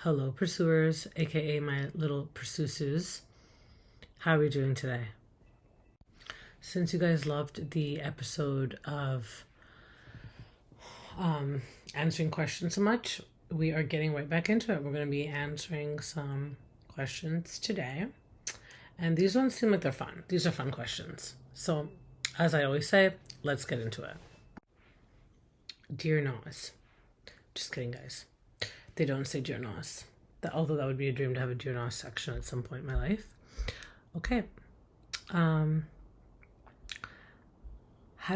Hello, pursuers, aka my little pursues. How are we doing today? Since you guys loved the episode of answering questions so much, we are getting right back into it. We're going to be answering some questions today. And these ones seem like they're fun. These are fun questions. So, as I always say, let's get into it. Dear Nos. Just kidding, guys. They don't say Dear Nos. Although that would be a dream to have a Dear Nos section at some point in my life. Okay. How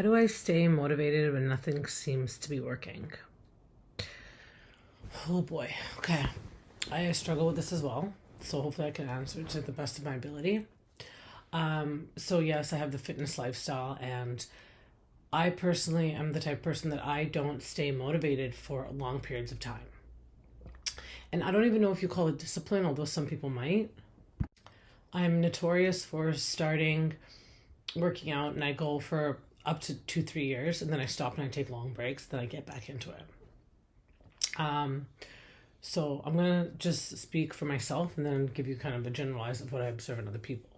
do I stay motivated when nothing seems to be working? Oh boy. Okay. I struggle with this as well. So hopefully I can answer it to the best of my ability. So yes, I have the fitness lifestyle, and I personally am the type of person that I don't stay motivated for long periods of time. And I don't even know if you call it discipline, although some people might. I'm notorious for starting working out and I go for up to 2-3 years, and then I stop and I take long breaks, then I get back into it. So I'm going to just speak for myself and then give you kind of a generalized of what I observe in other people.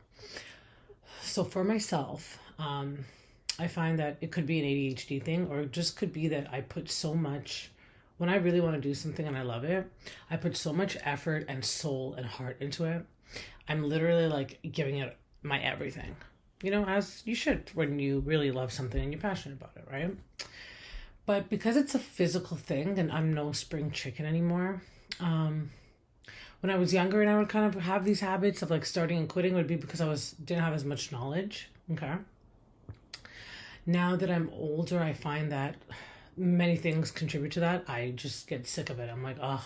So for myself, I find that it could be an ADHD thing, or it just could be that I put so much, when I really want to do something and I love it, I put so much effort and soul and heart into it. I'm literally like giving it my everything, as you should when you really love something and you're passionate about it, right? But because it's a physical thing and I'm no spring chicken anymore, when I was younger and I would kind of have these habits of like starting and quitting, would be because I didn't have as much knowledge. Okay. Now that I'm older, I find that many things contribute to that. I just get sick of it. I'm like, oh,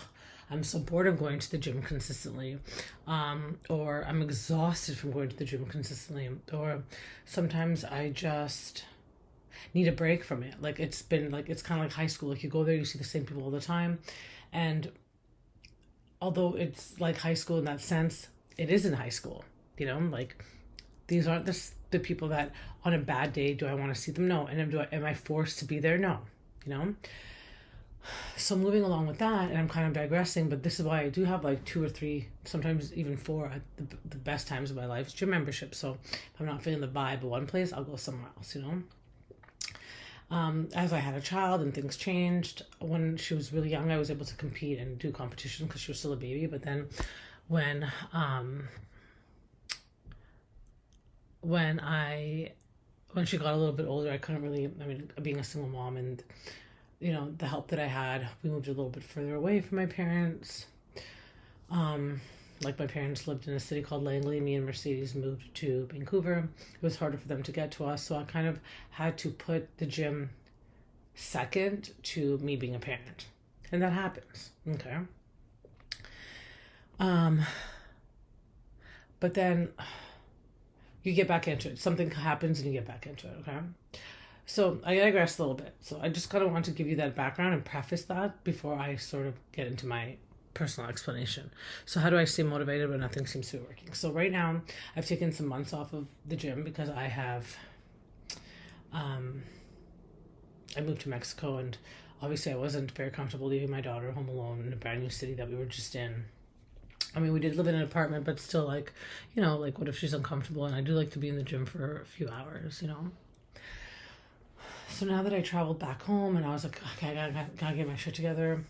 I'm so bored of going to the gym consistently. Or I'm exhausted from going to the gym consistently. Or sometimes I just need a break from it. Like it's kind of like high school. Like you go there, you see the same people all the time. And although it's like high school in that sense, it isn't high school, like these aren't the people that on a bad day, do I want to see them? No. And am I forced to be there? No, So moving along with that, and I'm kind of digressing, but this is why I do have like 2 or 3, sometimes even 4 at the best times of my life, gym membership. So if I'm not feeling the vibe of one place, I'll go somewhere else, As I had a child and things changed, when she was really young, I was able to compete and do competition because she was still a baby. But then when she got a little bit older, I couldn't really, being a single mom and, the help that I had, we moved a little bit further away from my parents. Like my parents lived in a city called Langley. Me and Mercedes moved to Vancouver. It was harder for them to get to us. So I kind of had to put the gym second to me being a parent. And that happens. Okay. But then you get back into it. Something happens and you get back into it. Okay. So I digress a little bit. So I just kind of want to give you that background and preface that before I sort of get into my personal explanation. So how do I stay motivated when nothing seems to be working? So right now I've taken some months off of the gym because I moved to Mexico, and obviously I wasn't very comfortable leaving my daughter home alone in a brand new city that we were just in. We did live in an apartment, but still like what if she's uncomfortable? And I do like to be in the gym for a few hours, So now that I traveled back home and I was like, okay, I gotta get my shit together.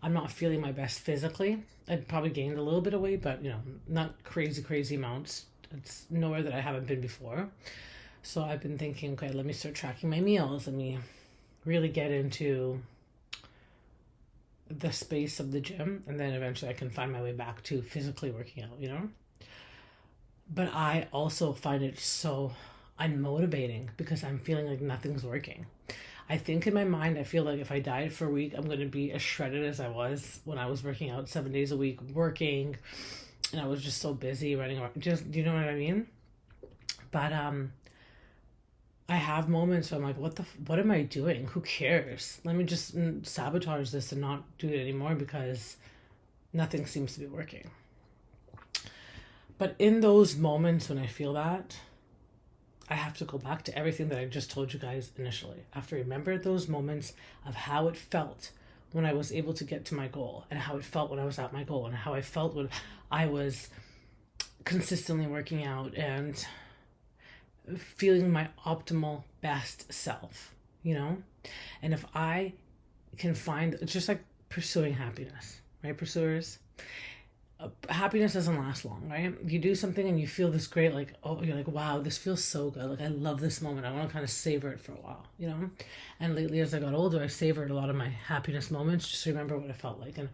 I'm not feeling my best physically. I'd probably gained a little bit of weight, but not crazy amounts. It's nowhere that I haven't been before. So I've been thinking, okay, let me start tracking my meals. Let me really get into the space of the gym, and then eventually I can find my way back to physically working out, But I also find it so unmotivating because I'm feeling like nothing's working. I think in my mind, I feel like if I diet for a week, I'm going to be as shredded as I was when I was working out 7 days a week, working, and I was just so busy running around. Do you know what I mean? But I have moments where I'm like, what am I doing? Who cares? Let me just sabotage this and not do it anymore because nothing seems to be working. But in those moments when I feel that, I have to go back to everything that I just told you guys initially. I have to remember those moments of how it felt when I was able to get to my goal, and how it felt when I was at my goal, and how I felt when I was consistently working out and feeling my optimal best self, you know? And if I can find, it's just like pursuing happiness, right, pursuers? Happiness doesn't last long, right? You do something and you feel this great, like, oh, you're like, wow, this feels so good. Like, I love this moment. I want to kind of savor it for a while, you know? And lately, as I got older, I savored a lot of my happiness moments just to remember what it felt like. And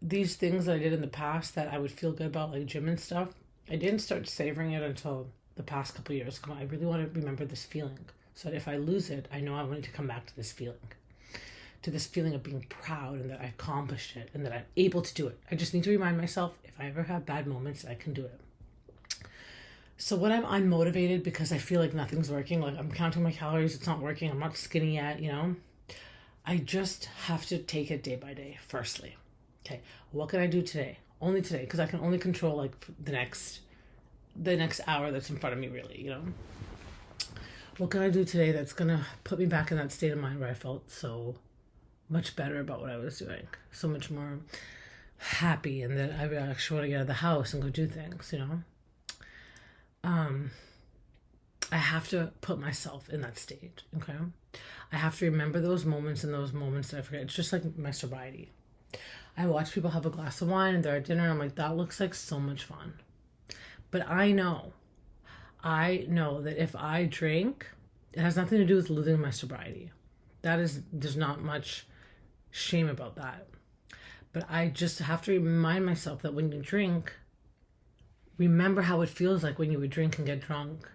these things that I did in the past that I would feel good about, like gym and stuff, I didn't start savoring it until the past couple of years. I really want to remember this feeling, so that if I lose it, I know I want to come back to this feeling. To this feeling of being proud and that I accomplished it and that I'm able to do it. I just need to remind myself, if I ever have bad moments, I can do it. So when I'm unmotivated because I feel like nothing's working, like I'm counting my calories, it's not working, I'm not skinny yet, you know, I just have to take it day by day, firstly. Okay, what can I do today? Only today, because I can only control like the next hour that's in front of me, really, you know. What can I do today that's gonna put me back in that state of mind where I felt so much better about what I was doing, so much more happy, and that I would actually want to get out of the house and go do things, you know? I have to put myself in that state, okay? I have to remember those moments, and those moments that I forget. It's just like my sobriety. I watch people have a glass of wine and they're at dinner, and I'm like, that looks like so much fun. But I know that if I drink, it has nothing to do with losing my sobriety. There's not much shame about that. But I just have to remind myself that when you drink, remember how it feels like when you would drink and get drunk.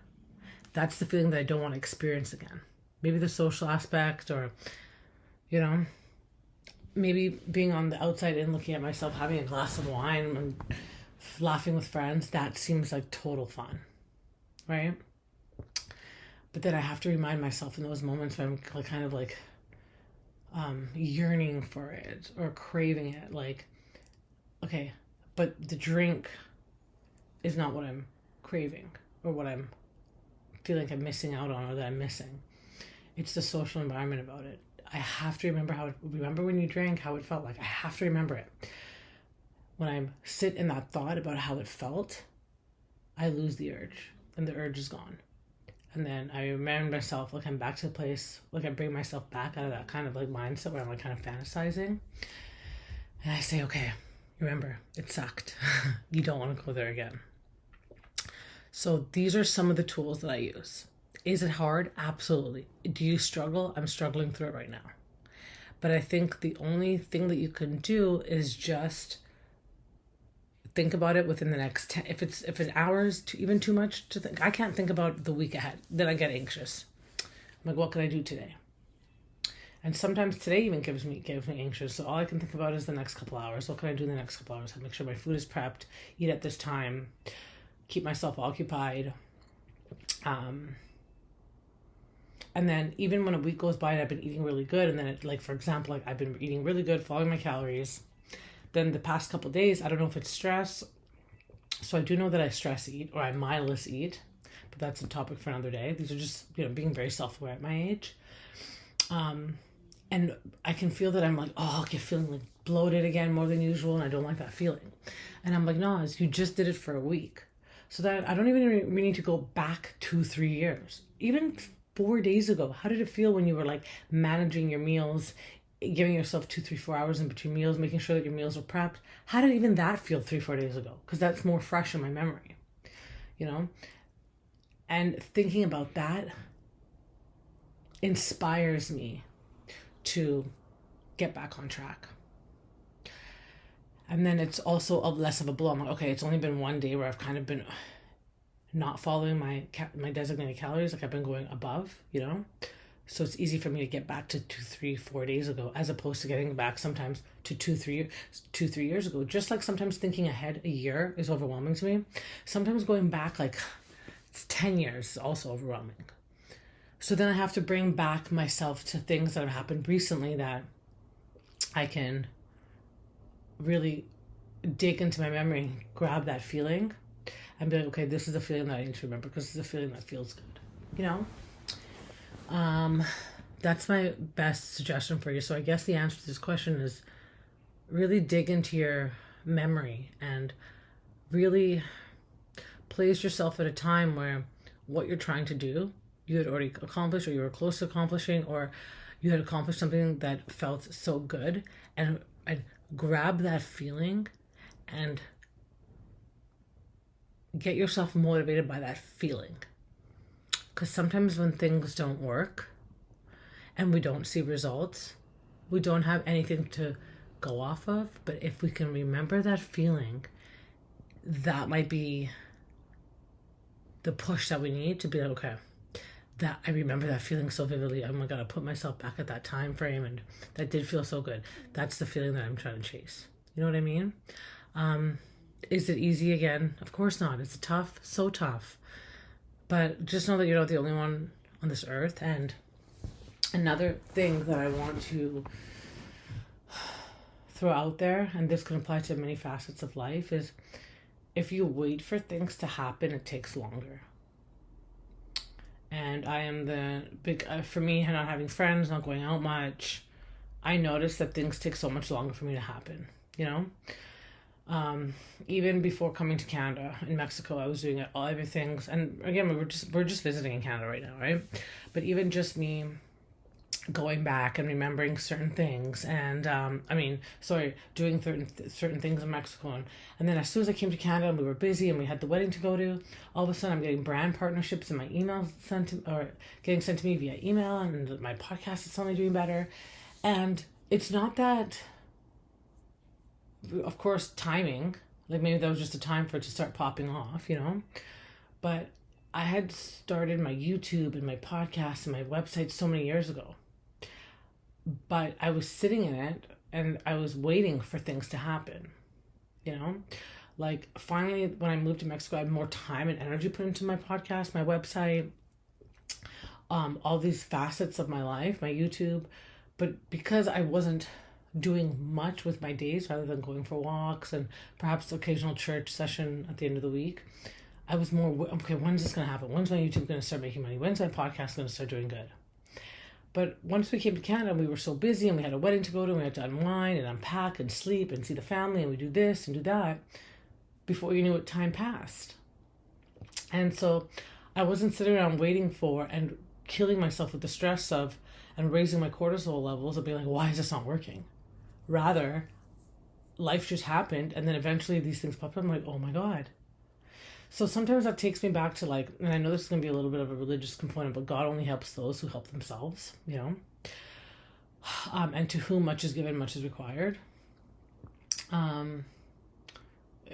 That's the feeling that I don't want to experience again. Maybe the social aspect, or, you know, maybe being on the outside and looking at myself having a glass of wine and laughing with friends, that seems like total fun, right? But then I have to remind myself in those moments when I'm kind of like yearning for it or craving it, like, okay, but the drink is not what I'm craving or what I'm feeling like I'm missing out on, or that I'm missing. It's the social environment about it. I have to remember when you drank, how it felt like. I have to remember it. When I sit in that thought about how it felt, I lose the urge, and the urge is gone. And then I remind myself, like, I'm back to the place, like I bring myself back out of that kind of like mindset where I'm like kind of fantasizing. And I say, okay, remember, it sucked. You don't want to go there again. So these are some of the tools that I use. Is it hard? Absolutely. Do you struggle? I'm struggling through it right now. But I think the only thing that you can do is just think about it within the next 10, if it's hours, even too much to think. I can't think about the week ahead. Then I get anxious. I'm like, what can I do today? And sometimes today even gives me anxious. So all I can think about is the next couple hours. What can I do in the next couple hours? I make sure my food is prepped, eat at this time, keep myself occupied. And then even when a week goes by and I've been eating really good, and then it, like, for example, like I've been eating really good, following my calories, then the past couple of days, I don't know if it's stress. So I do know that I stress eat, or I mindless eat, but that's a topic for another day. These are just, you know, being very self-aware at my age. And I can feel that I'm like, oh, okay, feeling like bloated again more than usual, and I don't like that feeling. And I'm like, no, you just did it for a week. So that I don't even need to go back 2-3 years. Even 4 days ago, how did it feel when you were like managing your meals, giving yourself 2, 3, 4 hours in between meals, making sure that your meals are prepped? How did even that feel 3-4 days ago? Because that's more fresh in my memory, you know? And thinking about that inspires me to get back on track. And then it's also less of a blow. I'm like, okay, it's only been 1 day where I've kind of been not following my designated calories. Like I've been going above, you know? So it's easy for me to get back to 2, 3, 4 days ago, as opposed to getting back sometimes to 2, 3 years ago. Just like sometimes thinking ahead a year is overwhelming to me. Sometimes going back like it's 10 years is also overwhelming. So then I have to bring back myself to things that have happened recently that I can really dig into my memory, grab that feeling, and be like, okay, this is a feeling that I need to remember because it's a feeling that feels good, you know? that's my best suggestion for you. So I guess the answer to this question is really dig into your memory and really place yourself at a time where what you're trying to do, you had already accomplished, or you were close to accomplishing, or you had accomplished something that felt so good, and grab that feeling and get yourself motivated by that feeling. Because sometimes when things don't work and we don't see results, we don't have anything to go off of. But if we can remember that feeling, that might be the push that we need to be like, okay, that I remember that feeling so vividly. Oh my God, I put myself back at that time frame and that did feel so good. That's the feeling that I'm trying to chase. You know what I mean? Is it easy again? Of course not. It's tough, so tough. But just know that you're not the only one on this earth. And another thing that I want to throw out there, and this can apply to many facets of life, is if you wait for things to happen, it takes longer. And I am the big, for me, not having friends, not going out much, I notice that things take so much longer for me to happen, you know? Even before coming to Canada, in Mexico, I was doing all everything. And again, we're just visiting in Canada right now, right? But even just me going back and remembering certain things, and doing certain things in Mexico, and then as soon as I came to Canada and we were busy and we had the wedding to go to, all of a sudden I'm getting brand partnerships in my email getting sent to me via email, and my podcast is suddenly doing better. And it's not that, of course, timing, like maybe that was just a time for it to start popping off, you know, but I had started my YouTube and my podcast and my website so many years ago. But I was sitting in it and I was waiting for things to happen, you know? Like finally, when I moved to Mexico, I had more time and energy put into my podcast, my website, all these facets of my life, my YouTube. But because I wasn't doing much with my days rather than going for walks and perhaps occasional church session at the end of the week, I was more, okay, when's this going to happen? When's my YouTube going to start making money? When's my podcast going to start doing good? But once we came to Canada, we were so busy and we had a wedding to go to, and we had to unwind and unpack and sleep and see the family, and we do this and do that. Before you knew it, time passed. And so I wasn't sitting around waiting for and killing myself with the stress of and raising my cortisol levels of being like, why is this not working? Rather, life just happened, and then eventually these things popped up. I'm like, oh my God. So sometimes that takes me back to like, and I know this is going to be a little bit of a religious component, but God only helps those who help themselves, you know, and to whom much is given, much is required.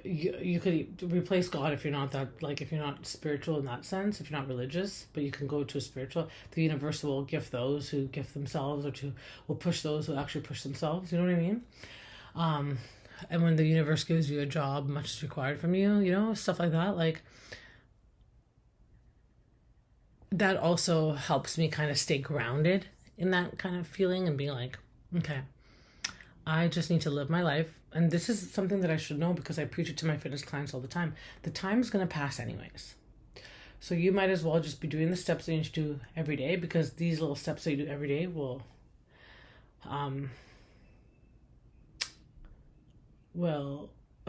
You could replace God if you're not that, like, if you're not spiritual in that sense, if you're not religious, but you can go to a spiritual. The universe will gift those who gift themselves, or will push those who actually push themselves. You know what I mean? And when the universe gives you a job, much is required from you, you know, stuff like that. Like, that also helps me kind of stay grounded in that kind of feeling and being like, okay, I just need to live my life. And this is something that I should know because I preach it to my fitness clients all the time. The time is going to pass anyways. So you might as well just be doing the steps that you need to do every day, because these little steps that you do every day will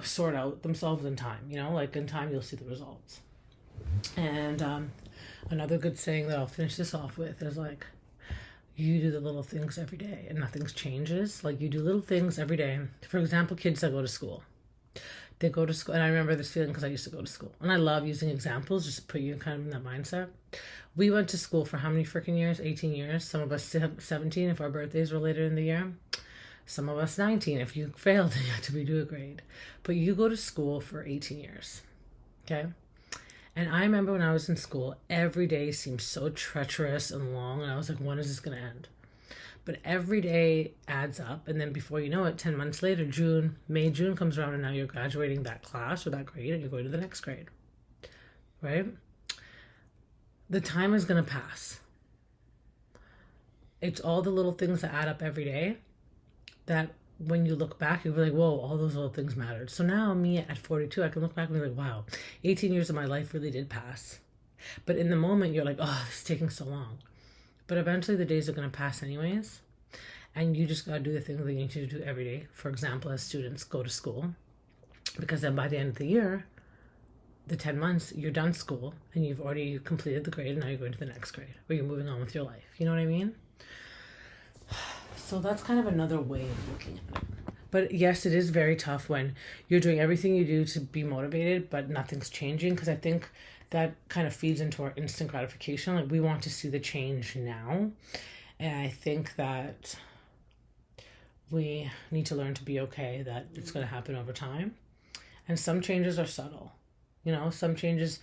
sort out themselves in time, you know, like in time you'll see the results. And another good saying that I'll finish this off with is like, you do the little things every day and nothing changes. Like, you do little things every day. For example, kids that go to school, they go to school, and I remember this feeling because I used to go to school, and I love using examples just to put you kind of in that mindset. We went to school for how many freaking years? 18 years. Some of us 17 if our birthdays were later in the year. Some of us 19 if you failed and you had to redo a grade. But you go to school for 18 years, okay? And I remember when I was in school, every day seemed so treacherous and long, and I was like, when is this going to end? But every day adds up, and then before you know it, 10 months later, June comes around, and now you're graduating that class or that grade, and you're going to the next grade, right? The time is going to pass. It's all the little things that add up every day that when you look back, you'll be like, whoa, all those little things mattered. So now me at 42, I can look back and be like, wow, 18 years of my life really did pass. But in the moment, you're like, oh, this is taking so long. But eventually the days are going to pass anyways. And you just got to do the things that you need to do every day. For example, as students go to school. Because then by the end of the year, the 10 months, you're done school and you've already completed the grade and now you're going to the next grade. Or you're moving on with your life. You know what I mean? So that's kind of another way of looking at it. But yes, it is very tough when you're doing everything you do to be motivated, but nothing's changing. Because I think that kind of feeds into our instant gratification. Like, we want to see the change now. And I think that we need to learn to be okay that it's going to happen over time. And some changes are subtle. You know, some changes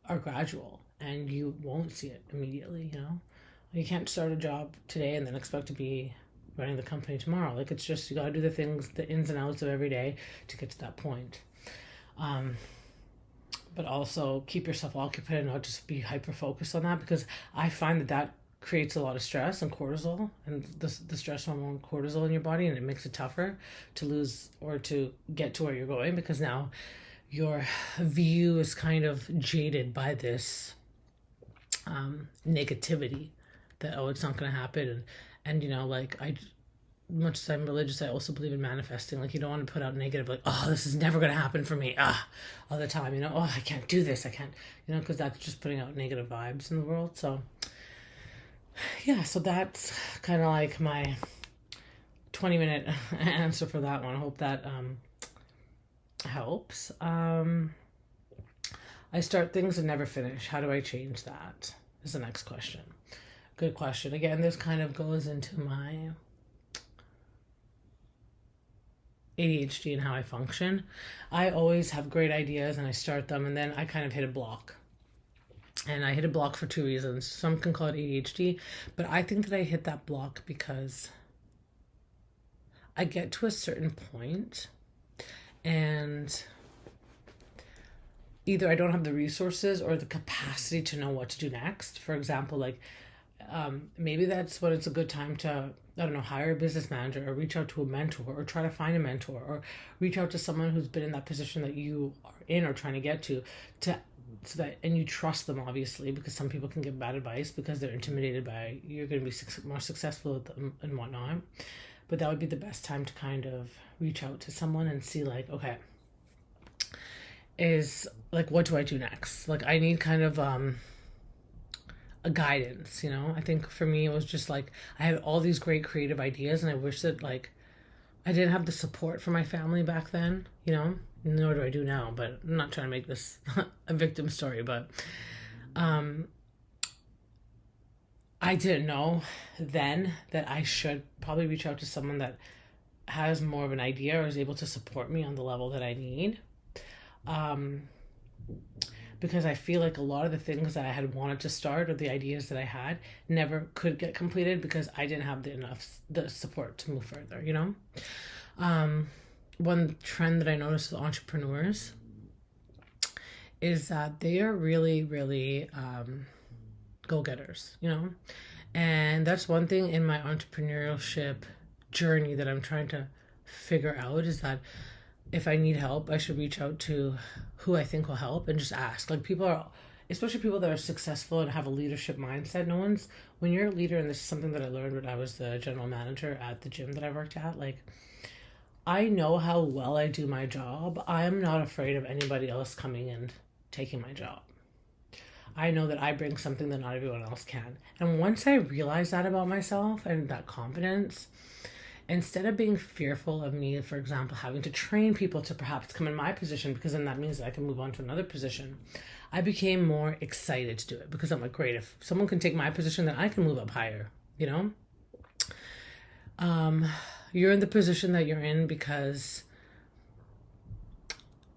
are gradual and you won't see it immediately, you know. You can't start a job today and then expect to be running the company tomorrow. Like, it's just, you got to do the things, the ins and outs of every day to get to that point. But also keep yourself occupied and not just be hyper focused on that, because I find that creates a lot of stress and cortisol, and the stress hormone cortisol in your body, and it makes it tougher to lose or to get to where you're going, because now your view is kind of jaded by this negativity that, oh, it's not going to happen. And you know, like, much as I'm religious, I also believe in manifesting. Like, you don't want to put out negative, like, oh, this is never going to happen for me, all the time, you know, oh, I can't do this, I can't, you know, because that's just putting out negative vibes in the world. So yeah, so that's kind of like my 20-minute answer for that one. I hope that helps. I start things and never finish. How do I change that? Is the next question. Good question. Again, this kind of goes into my ADHD and how I function. I always have great ideas and I start them, and then I kind of hit a block. And I hit a block for two reasons. Some can call it ADHD, but I think that I hit that block because I get to a certain point and either I don't have the resources or the capacity to know what to do next. For example, like, maybe that's when it's a good time to, I don't know, hire a business manager or reach out to a mentor or try to find a mentor or reach out to someone who's been in that position that you are in or trying to get to so that, and you trust them, obviously, because some people can give bad advice because they're intimidated by you're going to be more successful with them and whatnot. But that would be the best time to kind of reach out to someone and see, like, okay, is like, what do I do next? Like, I need kind of a guidance, you know. I think for me it was just like I had all these great creative ideas and I wish that, like, I didn't have the support from my family back then, you know. Nor do I do now, but I'm not trying to make this a victim story, but I didn't know then that I should probably reach out to someone that has more of an idea or is able to support me on the level that I need. Because I feel like a lot of the things that I had wanted to start or the ideas that I had never could get completed because I didn't have the support to move further, you know? One trend that I noticed with entrepreneurs is that they are really, really go-getters, you know? And that's one thing in my entrepreneurship journey that I'm trying to figure out, is that if I need help, I should reach out to who I think will help and just ask. Like, people are, especially people that are successful and have a leadership mindset. When you're a leader, and this is something that I learned when I was the general manager at the gym that I worked at, like, I know how well I do my job. I'm not afraid of anybody else coming and taking my job. I know that I bring something that not everyone else can. And once I realized that about myself and that confidence, instead of being fearful of me, for example, having to train people to perhaps come in my position, because then that means that I can move on to another position, I became more excited to do it, because I'm like, great, if someone can take my position, then I can move up higher, you know? You're in the position that you're in because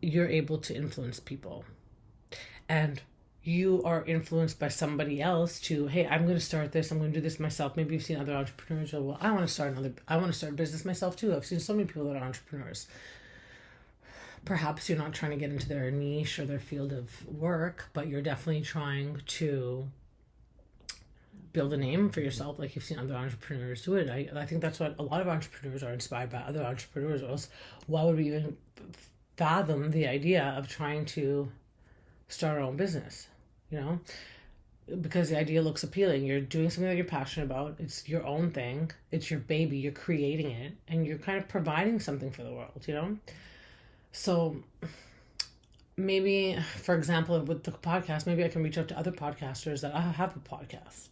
you're able to influence people. And you are influenced by somebody else to, hey, I'm going to start this, I'm going to do this myself. Maybe you've seen other entrepreneurs go, well, I want to start a business myself too. I've seen so many people that are entrepreneurs. Perhaps you're not trying to get into their niche or their field of work, but you're definitely trying to build a name for yourself, like you've seen other entrepreneurs do it. I think that's what a lot of entrepreneurs are inspired by, other entrepreneurs. Or else why would we even fathom the idea of trying to start our own business, you know? because the idea looks appealing. You're doing something that you're passionate about. It's your own thing. It's your baby. You're creating it, and you're kind of providing something for the world, you know? So maybe, for example, with the podcast, maybe I can reach out to other podcasters that have a podcast,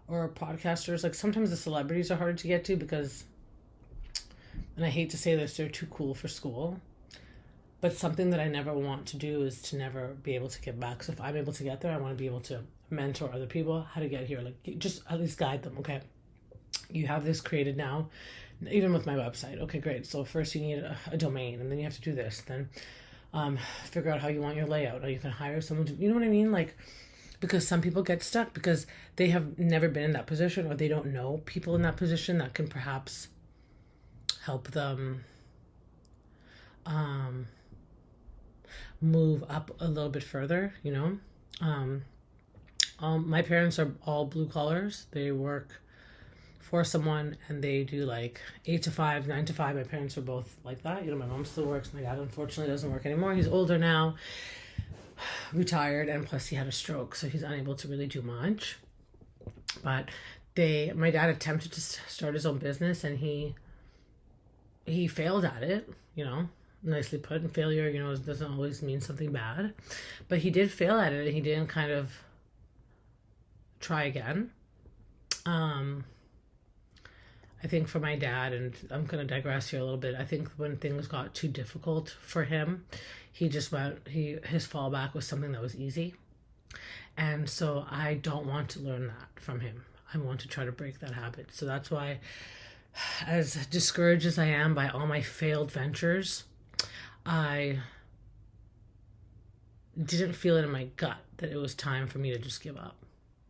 or podcasters, like sometimes the celebrities are harder to get to because, and I hate to say this, they're too cool for school. But something that I never want to do is to never be able to get back. So if I'm able to get there, I want to be able to mentor other people how to get here. Like, just at least guide them. Okay, you have this created now, even with my website. Okay, great. So first you need a domain, and then you have to do this. Then figure out how you want your layout. Or you can hire someone to, you know what I mean? Like, because some people get stuck because they have never been in that position, or they don't know people in that position that can perhaps help them move up a little bit further, you know. My parents are all blue collars. They work for someone, and they do like 8 to 5, 9 to 5. My parents were both like that. You know, my mom still works. My dad unfortunately doesn't work anymore. He's older now, retired, and plus he had a stroke, so he's unable to really do much. But my dad attempted to start his own business, and he failed at it, you know. Nicely put. And failure, you know, doesn't always mean something bad, but he did fail at it, and he didn't kind of try again. I think for my dad, and I'm going to digress here a little bit, I think when things got too difficult for him, he just his fallback was something that was easy. And so I don't want to learn that from him. I want to try to break that habit. So that's why, as discouraged as I am by all my failed ventures, I didn't feel it in my gut that it was time for me to just give up.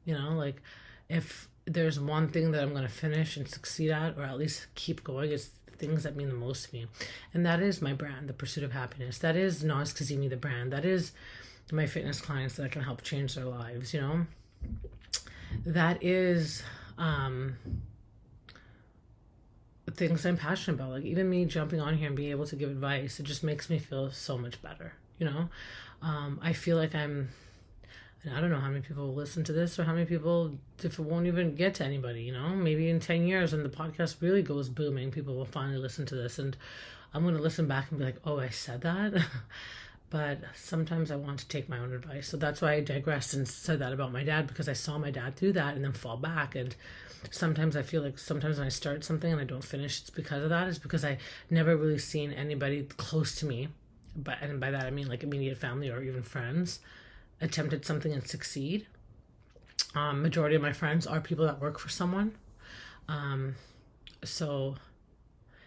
You know, like, if there's one thing that I'm going to finish and succeed at, or at least keep going, it's the things that mean the most to me. And that is my brand, The Pursuit of Happiness. That is Naz Kazemi, the brand. That is my fitness clients that I can help change their lives, you know. That is things I'm passionate about. Like, even me jumping on here and being able to give advice, it just makes me feel so much better, you know. I feel like and I don't know how many people will listen to this, or how many people, if it won't even get to anybody, you know. Maybe in 10 years when the podcast really goes booming, people will finally listen to this, and I'm going to listen back and be like, oh, I said that. But sometimes I want to take my own advice. So that's why I digressed and said that about my dad, because I saw my dad do that and then fall back. And sometimes I feel like sometimes when I start something and I don't finish, it's because of that. It's because I never really seen anybody close to me, and by that I mean like immediate family or even friends, attempted something and succeed. Majority of my friends are people that work for someone. So,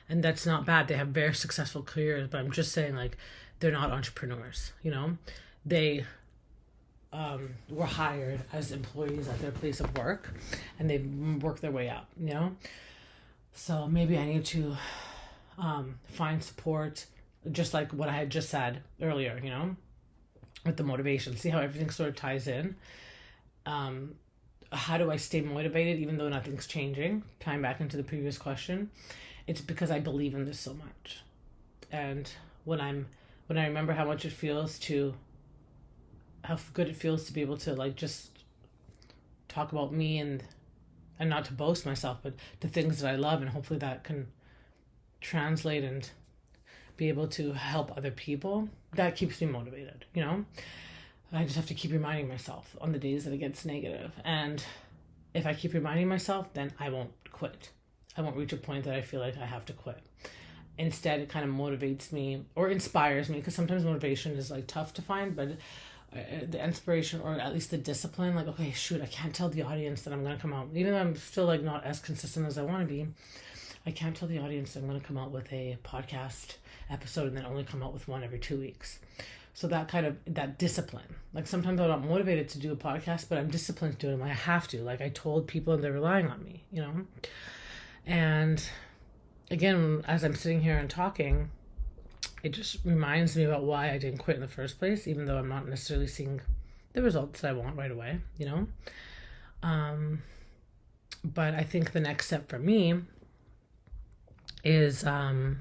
and that's not bad. They have very successful careers, but I'm just saying, like, they're not entrepreneurs, you know. They were hired as employees at their place of work, and they work their way up, you know. So maybe I need to find support, just like what I had just said earlier, you know, with the motivation. See how everything sort of ties in. How do I stay motivated even though nothing's changing? Tying back into the previous question, it's because I believe in this so much. And when I remember how much it feels how good it feels to be able to, like, just talk about me and not to boast myself, but the things that I love, and hopefully that can translate and be able to help other people, that keeps me motivated, you know. I just have to keep reminding myself on the days that it gets negative. And if I keep reminding myself, then I won't quit. I won't reach a point that I feel like I have to quit. Instead, it kind of motivates me or inspires me, because sometimes motivation is like tough to find, but the inspiration, or at least the discipline, like, okay, shoot, I can't tell the audience that I'm going to come out, even though I'm still like not as consistent as I want to be. I can't tell the audience that I'm going to come out with a podcast episode and then only come out with one every 2 weeks. So that discipline, like, sometimes I'm not motivated to do a podcast, but I'm disciplined to do it. I have to, like, I told people and they're relying on me, you know. And again, as I'm sitting here and talking, it just reminds me about why I didn't quit in the first place, even though I'm not necessarily seeing the results that I want right away, you know. But I think the next step for me is to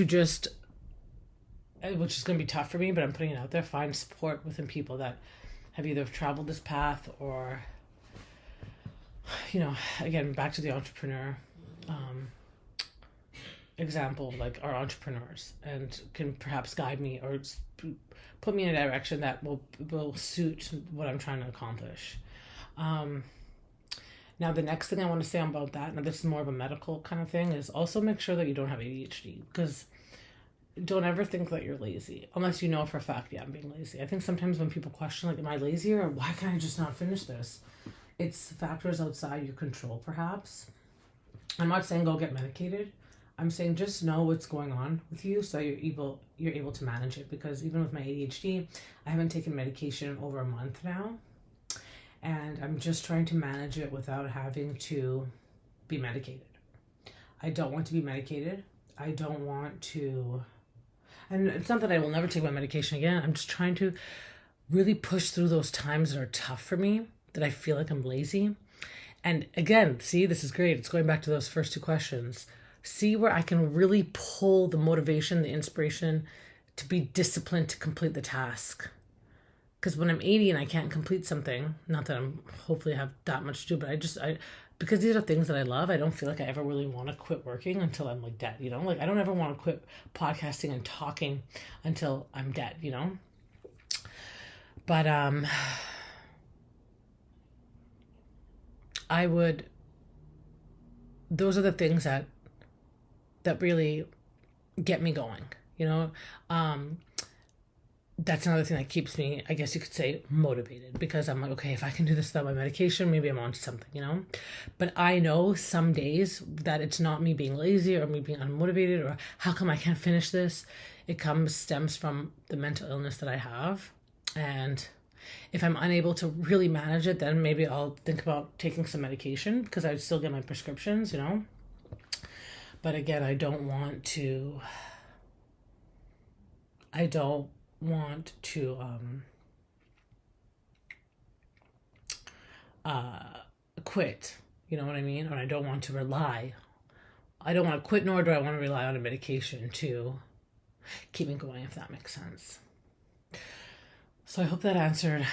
just, which is going to be tough for me, but I'm putting it out there, find support within people that have either traveled this path or, again, back to the entrepreneur example, like are entrepreneurs and can perhaps guide me or put me in a direction that will suit what I'm trying to accomplish. Now, the next thing I want to say about that, now this is more of a medical kind of thing, is also make sure that you don't have ADHD, because don't ever think that you're lazy unless you know for a fact, yeah, I'm being lazy. I think sometimes when people question, like, am I lazy or why can't I just not finish this? It's factors outside your control, perhaps. I'm not saying go get medicated. I'm saying just know what's going on with you so you're able to manage it, because even with my ADHD, I haven't taken medication in over a month now. And I'm just trying to manage it without having to be medicated. I don't want to be medicated. I don't want to, and it's not that I will never take my medication again. I'm just trying to really push through those times that are tough for me, that I feel like I'm lazy. And again, see, this is great. It's going back to those first two questions. See where I can really pull the motivation, the inspiration to be disciplined to complete the task. Because when I'm 80 and I can't complete something, not that I'm hopefully have that much to do, but because these are things that I love, I don't feel like I ever really want to quit working until I'm like dead, Like I don't ever want to quit podcasting and talking until I'm dead, But those are the things that really get me going, That's another thing that keeps me, I guess you could say, motivated, because I'm like, okay, if I can do this without my medication, maybe I'm on to something, But I know some days that it's not me being lazy or me being unmotivated or how come I can't finish this. It stems from the mental illness that I have. And if I'm unable to really manage it, then maybe I'll think about taking some medication, because I would still get my prescriptions, But again, I don't want to quit, you know what I mean? Or I don't want to rely. I don't want to quit, nor do I want to rely on a medication to keep me going, if that makes sense. So I hope that answered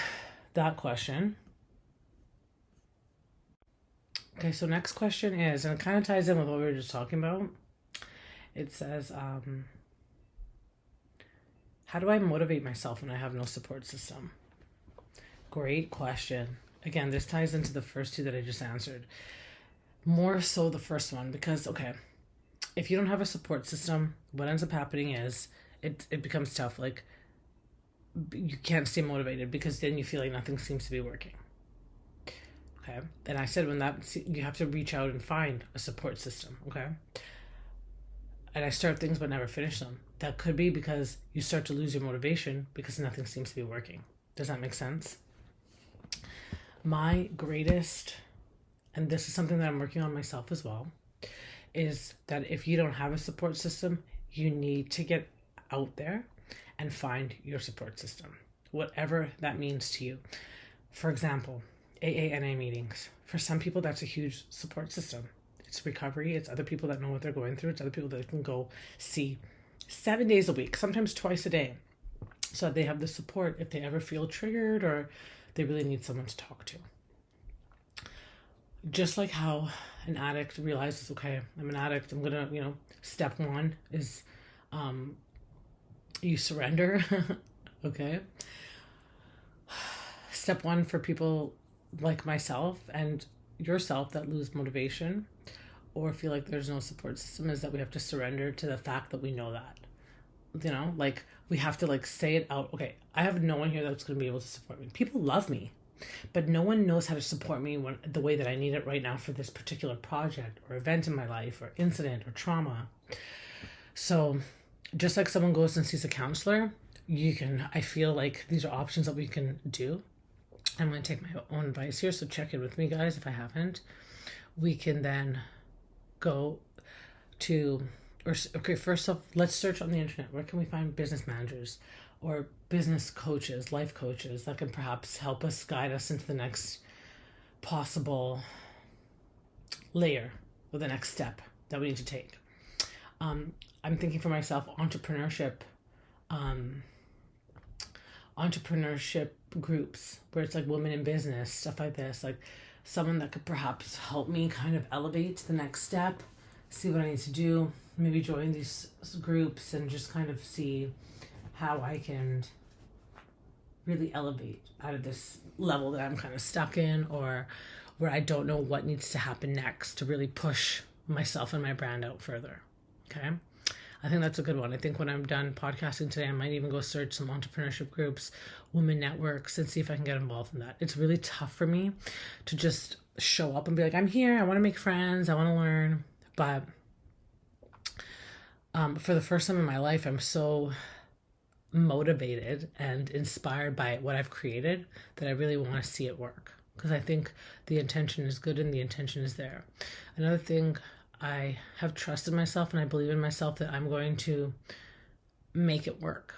that question. Okay, so next question is, and it kind of ties in with what we were just talking about. It says, how do I motivate myself when I have no support system? Great question. Again, this ties into the first two that I just answered. More so the first one, because, okay, if you don't have a support system, what ends up happening is it becomes tough. Like, you can't stay motivated because then you feel like nothing seems to be working. Okay. And I said you have to reach out and find a support system. Okay. And I start things but never finish them. That could be because you start to lose your motivation because nothing seems to be working. Does that make sense? My greatest, and this is something that I'm working on myself as well, is that if you don't have a support system, you need to get out there and find your support system, whatever that means to you. For example, AA/NA meetings. For some people, that's a huge support system. It's recovery. It's other people that know what they're going through. It's other people that can go see 7 days a week, sometimes twice a day, so that they have the support if they ever feel triggered or they really need someone to talk to. Just like how an addict realizes, okay, I'm an addict. I'm going to, step one is you surrender. Okay. Step one for people like myself and yourself that lose motivation or feel like there's no support system is that we have to surrender to the fact that we know that. Like we have to say it out. Okay, I have no one here that's going to be able to support me. People love me, but no one knows how to support me the way that I need it right now for this particular project or event in my life or incident or trauma. So just like someone goes and sees a counselor, I feel like these are options that we can do. I'm going to take my own advice here, so check in with me, guys, if I haven't. We can then go to, first off, let's search on the internet. Where can we find business managers or business coaches, life coaches that can perhaps help us guide us into the next possible layer or the next step that we need to take? I'm thinking for myself, entrepreneurship entrepreneurship groups where it's like women in business, stuff like this, like someone that could perhaps help me kind of elevate to the next step, see what I need to do, maybe join these groups and just kind of see how I can really elevate out of this level that I'm kind of stuck in, or where I don't know what needs to happen next to really push myself and my brand out further. Okay. I think that's a good one. I think when I'm done podcasting today, I might even go search some entrepreneurship groups, women networks, and see if I can get involved in that. It's really tough for me to just show up and be like, I'm here, I want to make friends, I want to learn. But for the first time in my life, I'm so motivated and inspired by what I've created that I really want to see it work, because I think the intention is good and the intention is there. Another thing, I have trusted myself and I believe in myself that I'm going to make it work.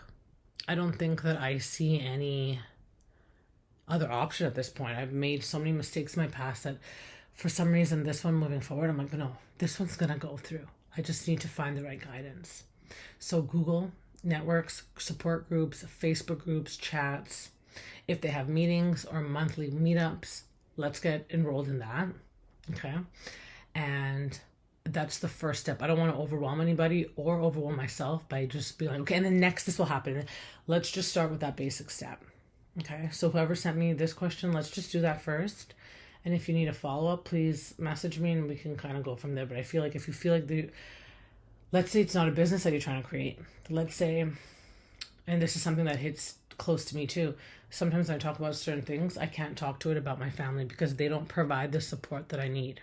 I don't think that I see any other option at this point. I've made so many mistakes in my past that for some reason this one moving forward, I'm like, no, this one's gonna go through. I just need to find the right guidance. So Google networks, support groups, Facebook groups, chats. If they have meetings or monthly meetups, let's get enrolled in that. Okay. And that's the first step. I don't want to overwhelm anybody or overwhelm myself by just being like, okay, and then next this will happen. Let's just start with that basic step. Okay. So whoever sent me this question, let's just do that first. And if you need a follow-up, please message me and we can kind of go from there. But I feel like if you feel like let's say it's not a business that you're trying to create. Let's say, and this is something that hits close to me too. Sometimes when I talk about certain things, I can't talk to it about my family because they don't provide the support that I need.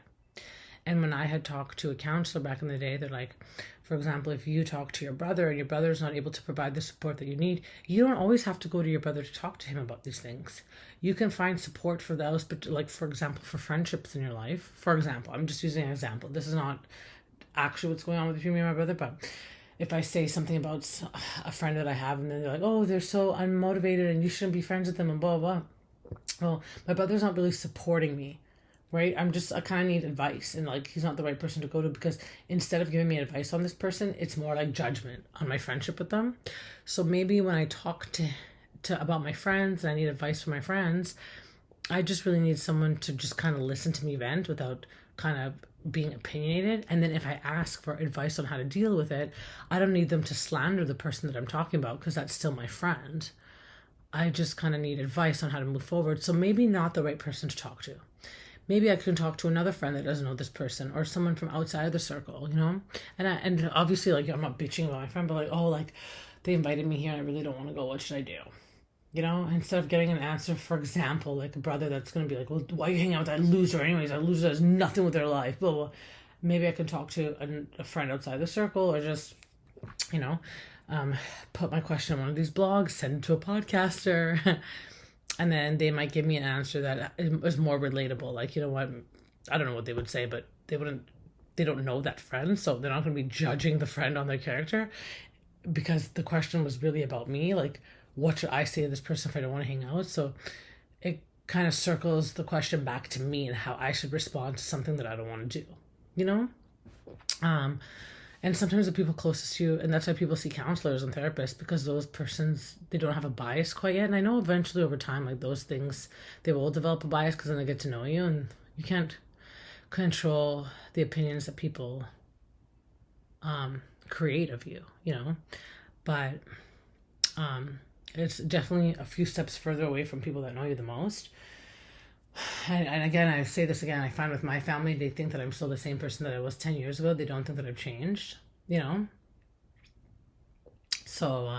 And when I had talked to a counselor back in the day, they're like, for example, if you talk to your brother and your brother's not able to provide the support that you need, you don't always have to go to your brother to talk to him about these things. You can find support for those, but like, for example, for friendships in your life. For example, I'm just using an example. This is not actually what's going on between me and my brother, but if I say something about a friend that I have and then they're like, oh, they're so unmotivated and you shouldn't be friends with them and blah, blah, blah. Well, my brother's not really supporting me. Right? I kind of need advice, and like, he's not the right person to go to, because instead of giving me advice on this person, it's more like judgment on my friendship with them. So maybe when I talk to about my friends and I need advice from my friends, I just really need someone to just kind of listen to me vent without kind of being opinionated. And then if I ask for advice on how to deal with it, I don't need them to slander the person that I'm talking about, because that's still my friend. I just kind of need advice on how to move forward. So maybe not the right person to talk to. Maybe I can talk to another friend that doesn't know this person, or someone from outside of the circle, you know? And obviously, like, I'm not bitching about my friend, but like, oh, like, they invited me here and I really don't want to go. What should I do? You know? Instead of getting an answer, for example, like a brother that's going to be like, well, why are you hanging out with that loser anyways? That loser does nothing with their life, blah, blah. Maybe I can talk to a friend outside the circle, or just, you know, put my question on one of these blogs, send it to a podcaster. And then they might give me an answer that is more relatable. Like, you know what? I don't know what they would say, but they don't know that friend. So they're not going to be judging the friend on their character, because the question was really about me. Like, what should I say to this person if I don't want to hang out? So it kind of circles the question back to me and how I should respond to something that I don't want to do, you know? And sometimes the people closest to you, and that's why people see counselors and therapists, because those persons, they don't have a bias quite yet. And I know eventually over time, like, those things, they will develop a bias because then they get to know you, and you can't control the opinions that people create of you, you know? But it's definitely a few steps further away from people that know you the most. And again, I say this again, I find with my family, they think that I'm still the same person that I was 10 years ago. They don't think that I've changed, you know? So,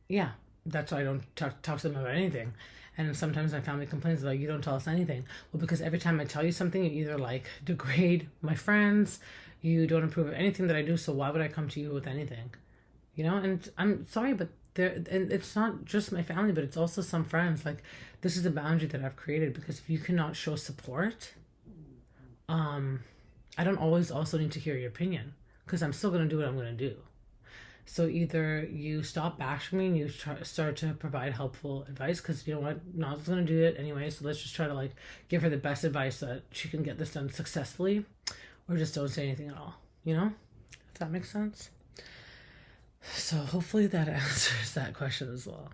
yeah, that's why I don't talk to them about anything. And sometimes my family complains about, you don't tell us anything. Well, because every time I tell you something, you either like degrade my friends, you don't approve of anything that I do, so why would I come to you with anything? You know? And I'm sorry, but and it's not just my family, but it's also some friends. Like, this is a boundary that I've created, because if you cannot show support, I don't always also need to hear your opinion, because I'm still going to do what I'm going to do. So either you stop bashing me and you start to provide helpful advice, because, you know what, Naza's going to do it anyway, so let's just try to, like, give her the best advice so that she can get this done successfully, or just don't say anything at all, you know? If that makes sense. So hopefully that answers that question as well.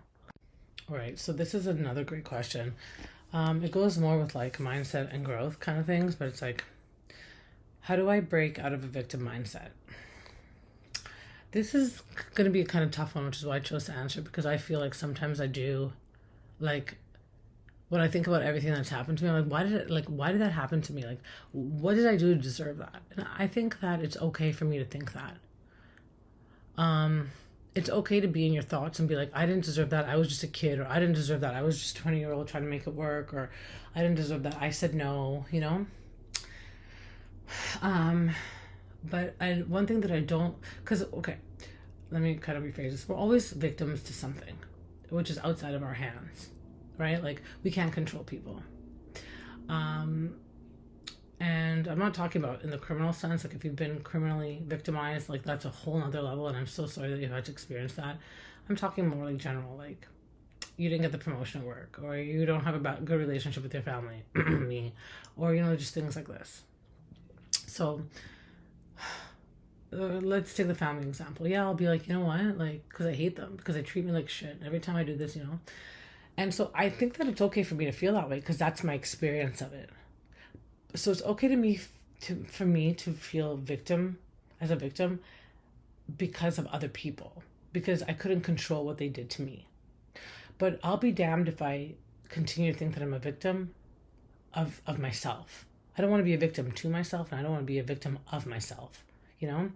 All right, so this is another great question. It goes more with like mindset and growth kind of things, but it's like, how do I break out of a victim mindset? This is going to be a kind of tough one, which is why I chose to answer, because I feel like sometimes I do, like, when I think about everything that's happened to me, I'm like, why did that happen to me? Like, what did I do to deserve that? And I think that it's okay for me to think that. It's okay to be in your thoughts and be like, I didn't deserve that. I was just a kid, or I didn't deserve that. I was just a 20-year-old trying to make it work, or I didn't deserve that. I said no, you know? But one thing that I don't, because, okay, let me kind of rephrase this. We're always victims to something, which is outside of our hands, right? Like, we can't control people. And I'm not talking about in the criminal sense, like if you've been criminally victimized, like that's a whole nother level, and I'm so sorry that you've had to experience that. I'm talking more like general, like you didn't get the promotion at work, or you don't have a good relationship with your family, me, or, you know, just things like this. So let's take the family example. Yeah, I'll be like, you know what, like, because I hate them, because they treat me like shit every time I do this, you know. And so I think that it's okay for me to feel that way, because that's my experience of it. So it's okay for me to feel as a victim because of other people, because I couldn't control what they did to me. But I'll be damned if I continue to think that I'm a victim of myself. I don't want to be a victim to myself, and I don't want to be a victim of myself, you know?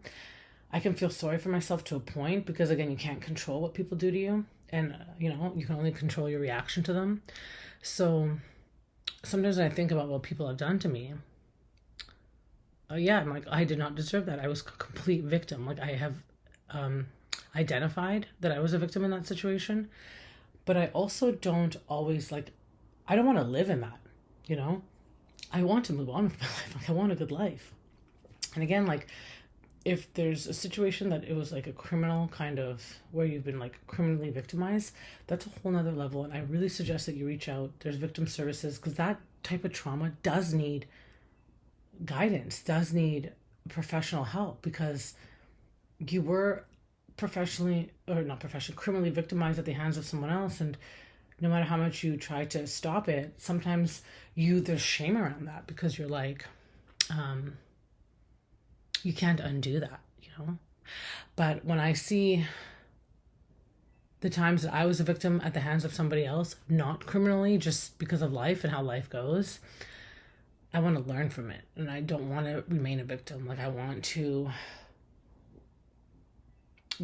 I can feel sorry for myself to a point, because again, you can't control what people do to you, and you know, you can only control your reaction to them. So sometimes when I think about what people have done to me, yeah, I'm like, I did not deserve that. I was a complete victim. Like, I have identified that I was a victim in that situation, but I also don't always, like, I don't want to live in that, you know? I want to move on with my life. Like, I want a good life. And again, like, if there's a situation that it was like a criminal kind of, where you've been like criminally victimized, that's a whole nother level. And I really suggest that you reach out. There's victim services, because that type of trauma does need guidance, does need professional help, because you were criminally victimized at the hands of someone else. And no matter how much you try to stop it, sometimes there's shame around that, because you're like, you can't undo that, you know? But when I see the times that I was a victim at the hands of somebody else, not criminally, just because of life and how life goes, I want to learn from it. And I don't want to remain a victim. Like, I want to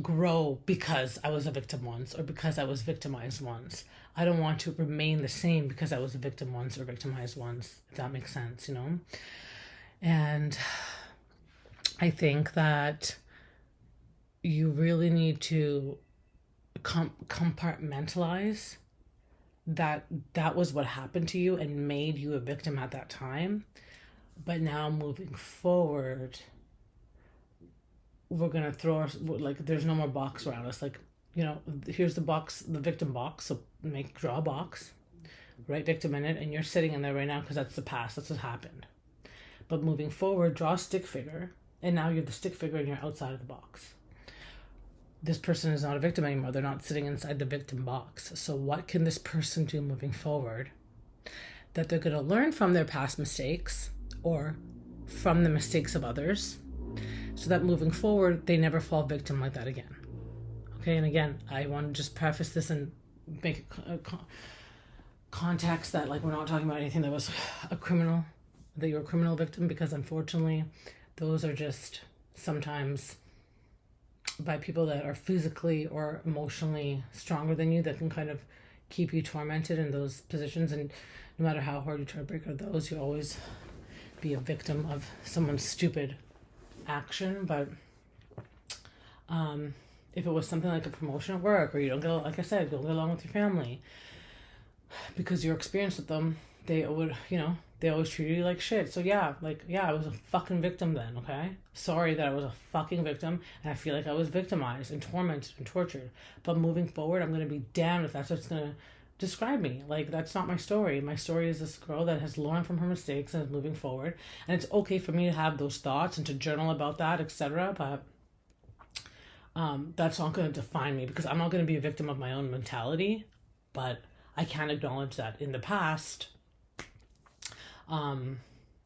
grow because I was a victim once, or because I was victimized once. I don't want to remain the same because I was a victim once or victimized once, if that makes sense, you know? And I think that you really need to compartmentalize that was what happened to you and made you a victim at that time. But now moving forward, we're going to like, there's no more box around us. Like, you know, here's the box, the victim box. So draw a box, write victim in it, and you're sitting in there right now because that's the past. That's what happened. But moving forward, draw a stick figure. And now you're the stick figure and you're outside of the box. This person is not a victim anymore. They're not sitting inside the victim box. So what can this person do moving forward that they're going to learn from their past mistakes or from the mistakes of others, so that moving forward, they never fall victim like that again? Okay, and again, I want to just preface this and make a context that, like, we're not talking about anything that was that you're a criminal victim, because unfortunately, those are just sometimes by people that are physically or emotionally stronger than you, that can kind of keep you tormented in those positions. And no matter how hard you try to break out of those, you'll always be a victim of someone's stupid action. But if it was something like a promotion at work, or you don't get, like I said, don't get along with your family because your experience with them, they would, you know, they always treated you like shit. So yeah, I was a fucking victim then, okay? Sorry that I was a fucking victim, and I feel like I was victimized and tormented and tortured. But moving forward, I'm going to be damned if that's what's going to describe me. Like, that's not my story. My story is this girl that has learned from her mistakes and is moving forward. And it's okay for me to have those thoughts and to journal about that, etc. But That's not going to define me because I'm not going to be a victim of my own mentality. But I can acknowledge that in the past, I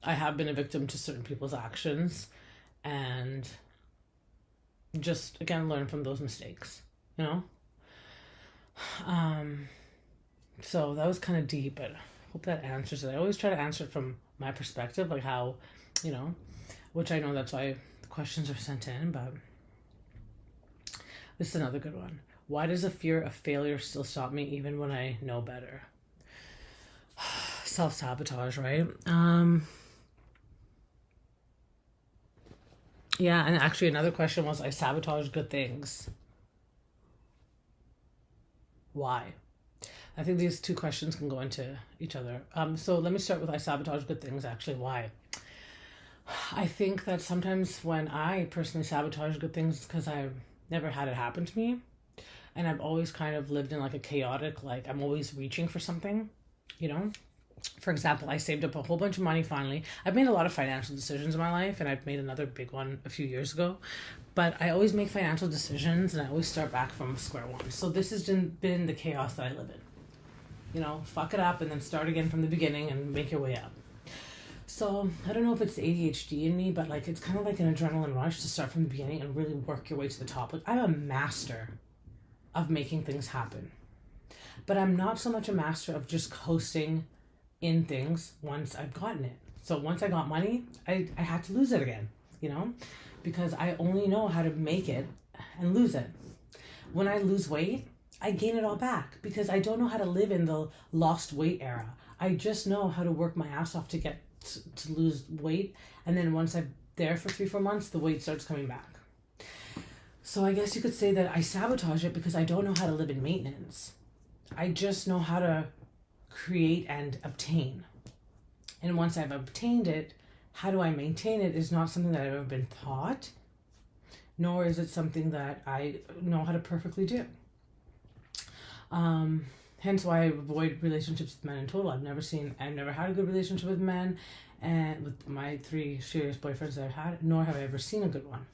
have been a victim to certain people's actions, and just again learn from those mistakes, you know. So that was kind of deep, but I hope that answers it. I always try to answer it from my perspective, like how, you know, which I know that's why the questions are sent in, but this is another good one. Why does the fear of failure still stop me even when I know better? Self-sabotage, right? Yeah, and actually another question was, I sabotage good things. Why? I think these two questions can go into each other. So let me start with I sabotage good things. Actually, why? I think that sometimes when I personally sabotage good things, it's because I've never had it happen to me. And I've always kind of lived in like a chaotic, like I'm always reaching for something, you know? For example, I saved up a whole bunch of money finally. I've made a lot of financial decisions in my life, and I've made another big one a few years ago. But I always make financial decisions, and I always start back from square one. So this has been the chaos that I live in. You know, fuck it up and then start again from the beginning and make your way up. So I don't know if it's ADHD in me, but like it's kind of like an adrenaline rush to start from the beginning and really work your way to the top. Like I'm a master of making things happen. But I'm not so much a master of just coasting in things once I've gotten it. So once I got money, I had to lose it again, you know, because I only know how to make it and lose it. When I lose weight, I gain it all back because I don't know how to live in the lost weight era. I just know how to work my ass off to get to lose weight. And then once I'm there for 3-4 months, the weight starts coming back. So I guess you could say that I sabotage it because I don't know how to live in maintenance. I just know how to create and obtain. And once I've obtained it, how do I maintain it is not something that I've ever been taught, nor is it something that I know how to perfectly do. Hence why I avoid relationships with men in total. I've never had a good relationship with men, and with my 3 serious boyfriends that I've had, nor have I ever seen a good one.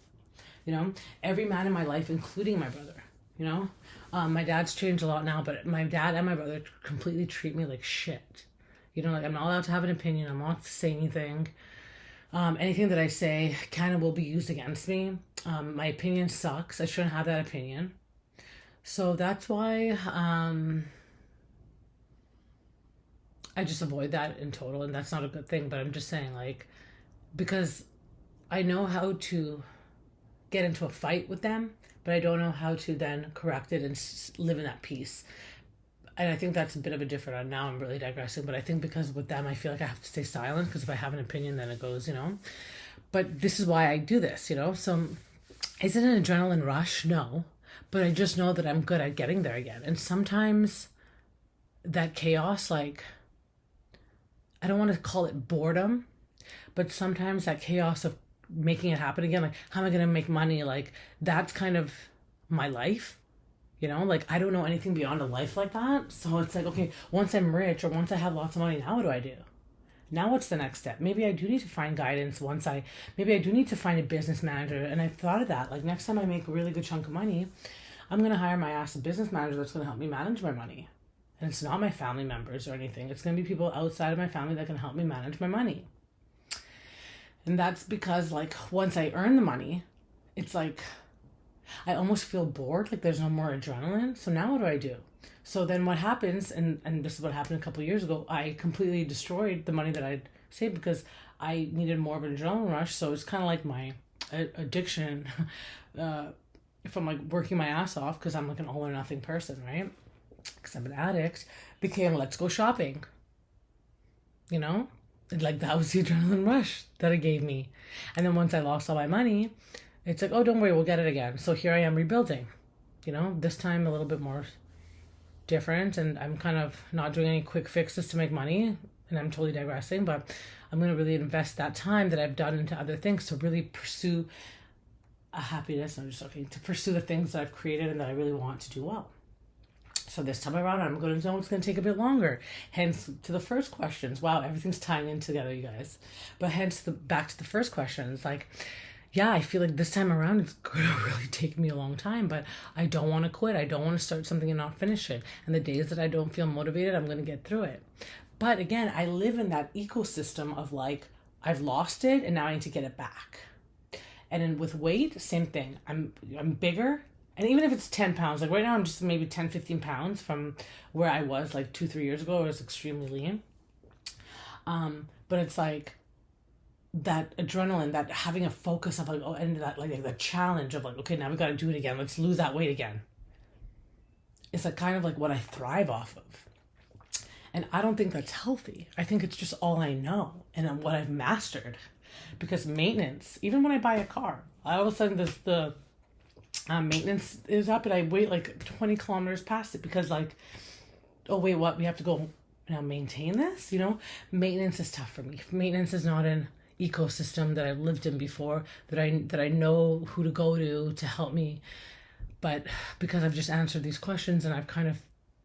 You know, every man in my life, including my brother, you know, my dad's changed a lot now, but my dad and my brother completely treat me like shit. You know, like I'm not allowed to have an opinion. I'm not allowed to say anything. Anything that I say kind of will be used against me. My opinion sucks. I shouldn't have that opinion. So that's why I just avoid that in total, and that's not a good thing, but I'm just saying, like, because I know how to get into a fight with them, but I don't know how to then correct it and live in that peace. And I think that's a bit of a different, now I'm really digressing, but I think because with them I feel like I have to stay silent, because if I have an opinion then it goes, you know. But this is why I do this, you know. So is it an adrenaline rush? No. But I just know that I'm good at getting there again. And sometimes that chaos, like, I don't want to call it boredom, but sometimes that chaos of making it happen again, like, how am I going to make money? Like, that's kind of my life, you know? Like, I don't know anything beyond a life like that. So it's like, okay, once I'm rich or once I have lots of money, now what do I do? Now what's the next step? Maybe I do need to find guidance maybe I do need to find a business manager. And I've thought of that. Like, next time I make a really good chunk of money, I'm going to hire my ass a business manager that's going to help me manage my money. And it's not my family members or anything. It's going to be people outside of my family that can help me manage my money. And that's because, like, once I earn the money, it's like I almost feel bored. Like, there's no more adrenaline. So now what do I do? So then what happens, and this is what happened a couple of years ago, I completely destroyed the money that I'd saved because I needed more of an adrenaline rush. So it's kind of like my addiction from, like, working my ass off, because I'm like an all or nothing person, right? Because I'm an addict, became let's go shopping, you know? And, like, that was the adrenaline rush that it gave me. And then once I lost all my money, it's like, oh, don't worry, we'll get it again. So here I am rebuilding, you know, this time a little bit more different, and I'm kind of not doing any quick fixes to make money, and I'm totally digressing, but I'm going to really invest that time that I've done into other things to really pursue a happiness. I'm just joking, to pursue the things that I've created and that I really want to do well. So this time around, I'm going to know it's going to take a bit longer. Hence to the first questions. Wow, everything's tying in together, you guys. But hence back to the first questions. Like, yeah, I feel like this time around it's gonna really take me a long time, but I don't want to quit. I don't want to start something and not finish it. And the days that I don't feel motivated, I'm gonna get through it. But again, I live in that ecosystem of like, I've lost it and now I need to get it back. And then with weight, same thing. I'm bigger. And even if it's 10 pounds, like right now I'm just maybe 10, 15 pounds from where I was like 2, 3 years ago. I was extremely lean. But it's like that adrenaline, that having a focus of like, oh, and that like the challenge of like, okay, now we got to do it again. Let's lose that weight again. It's like kind of like what I thrive off of. And I don't think that's healthy. I think it's just all I know and what I've mastered. Because maintenance, even when I buy a car, all of a sudden the maintenance is up and I wait like 20 kilometers past it because like, oh wait, what? We have to go now maintain this? You know, maintenance is tough for me. Maintenance is not an ecosystem that I've lived in before, that I know who to go to help me. But because I've just answered these questions and I've kind of,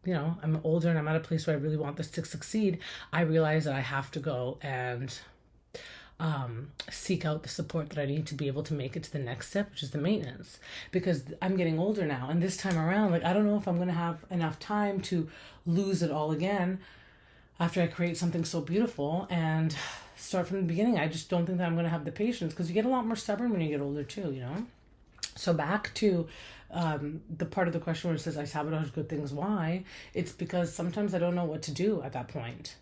you know, I'm older and I'm at a place where I really want this to succeed, I realize that I have to go and seek out the support that I need to be able to make it to the next step, which is the maintenance. Because I'm getting older now, and this time around, like I don't know if I'm going to have enough time to lose it all again after I create something so beautiful and start from the beginning. I just don't think that I'm going to have the patience, because you get a lot more stubborn when you get older too, you know? So back to the part of the question where it says I sabotage good things. Why? It's because sometimes I don't know what to do at that point.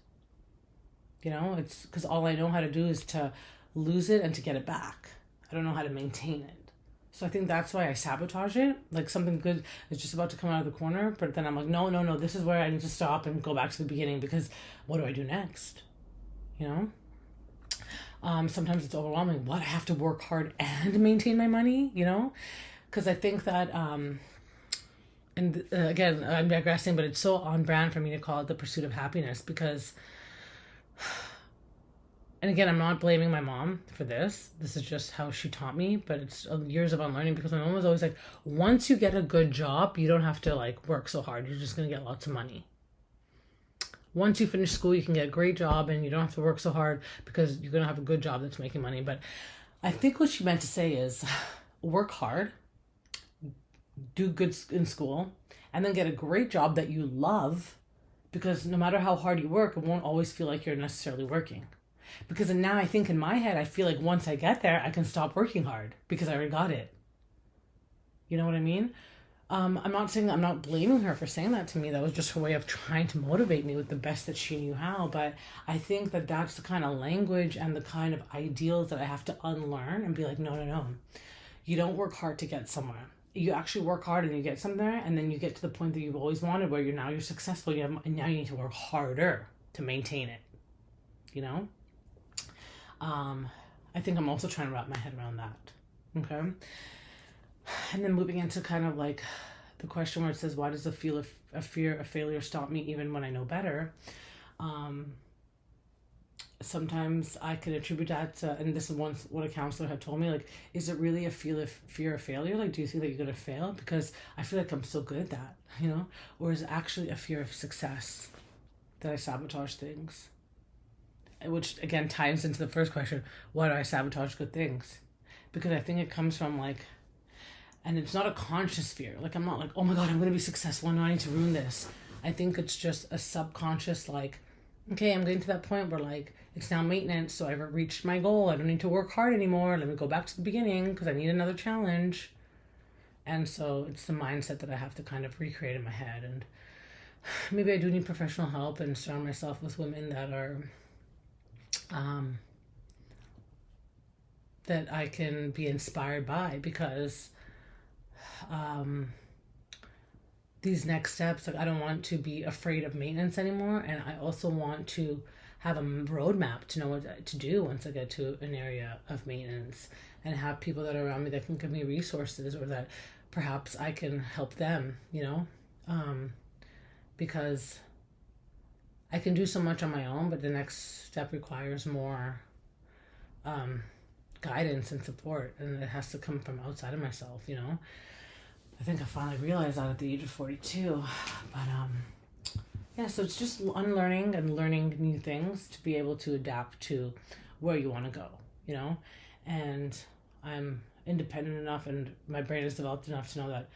You know, it's because all I know how to do is to lose it and to get it back. I don't know how to maintain it. So I think that's why I sabotage it. Like something good is just about to come out of the corner, but then I'm like, no, this is where I need to stop and go back to the beginning, because what do I do next? You know? Sometimes it's overwhelming. What, I have to work hard and maintain my money, you know? Because I think that, again, I'm digressing, but it's so on brand for me to call it the pursuit of happiness, because, and again, I'm not blaming my mom for this. This is just how she taught me, but it's years of unlearning, because my mom was always like, once you get a good job, you don't have to like work so hard. You're just going to get lots of money. Once you finish school, you can get a great job and you don't have to work so hard because you're going to have a good job that's making money. But I think what she meant to say is work hard, do good in school, and then get a great job that you love, because no matter how hard you work, it won't always feel like you're necessarily working. Because now I think in my head, I feel like once I get there, I can stop working hard because I already got it. You know what I mean? I'm not blaming her for saying that to me. That was just her way of trying to motivate me with the best that she knew how. But I think that that's the kind of language and the kind of ideals that I have to unlearn and be like, no. You don't work hard to get somewhere. You actually work hard and you get somewhere, and then you get to the point that you've always wanted, where you're successful. And now you need to work harder to maintain it. You know? I think I'm also trying to wrap my head around that. Okay? And then moving into kind of like the question where it says, why does a fear of failure stop me even when I know better? Sometimes I could attribute that to, and this is once what a counselor had told me, like, is it really a fear of failure? Like, do you think that you're going to fail? Because I feel like I'm so good at that, you know? Or is it actually a fear of success that I sabotage things? Which, again, ties into the first question, why do I sabotage good things? Because I think it comes from, like, and it's not a conscious fear. Like, I'm not like, oh my God, I'm going to be successful and I need to ruin this. I think it's just a subconscious, like, okay, I'm getting to that point where, like, it's now maintenance, so I've reached my goal. I don't need to work hard anymore. Let me go back to the beginning because I need another challenge. And so it's the mindset that I have to kind of recreate in my head. And maybe I do need professional help and surround myself with women that are, that I can be inspired by, because these next steps, like, I don't want to be afraid of maintenance anymore, and I also want to have a roadmap to know what to do once I get to an area of maintenance, and have people that are around me that can give me resources, or that perhaps I can help them, you know, because I can do so much on my own, but the next step requires more guidance and support, and it has to come from outside of myself, you know. I think I finally realized that at the age of 42. But yeah, so it's just unlearning and learning new things to be able to adapt to where you want to go, you know. And I'm independent enough and my brain is developed enough to know that,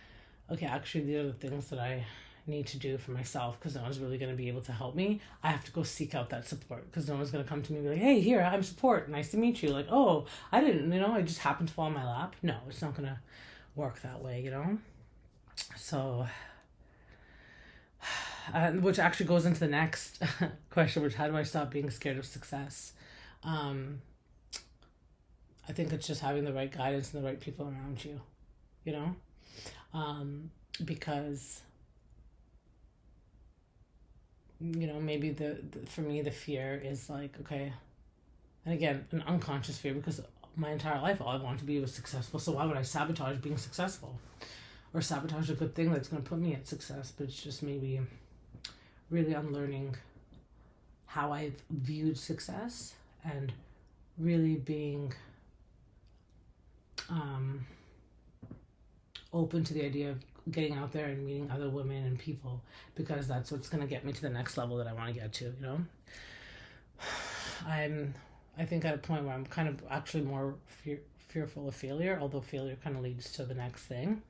okay, actually, these are the things that I need to do for myself because no one's really going to be able to help me. I have to go seek out that support because no one's going to come to me and be like, hey, here, I'm support. Nice to meet you. Like, oh, I didn't, I just happened to fall in my lap. No, it's not going to work that way, So, which actually goes into the next question, which how do I stop being scared of success? I think it's just having the right guidance and the right people around you, because maybe for me the fear is like, okay, and again an unconscious fear because my entire life all I wanted to be was successful, so why would I sabotage being successful or sabotage a good thing that's going to put me at success? But it's just maybe really unlearning how I've viewed success and really being open to the idea of getting out there and meeting other women and people, because that's what's going to get me to the next level that I want to get to. I think at a point where I'm kind of actually more fearful of failure, although failure kind of leads to the next thing.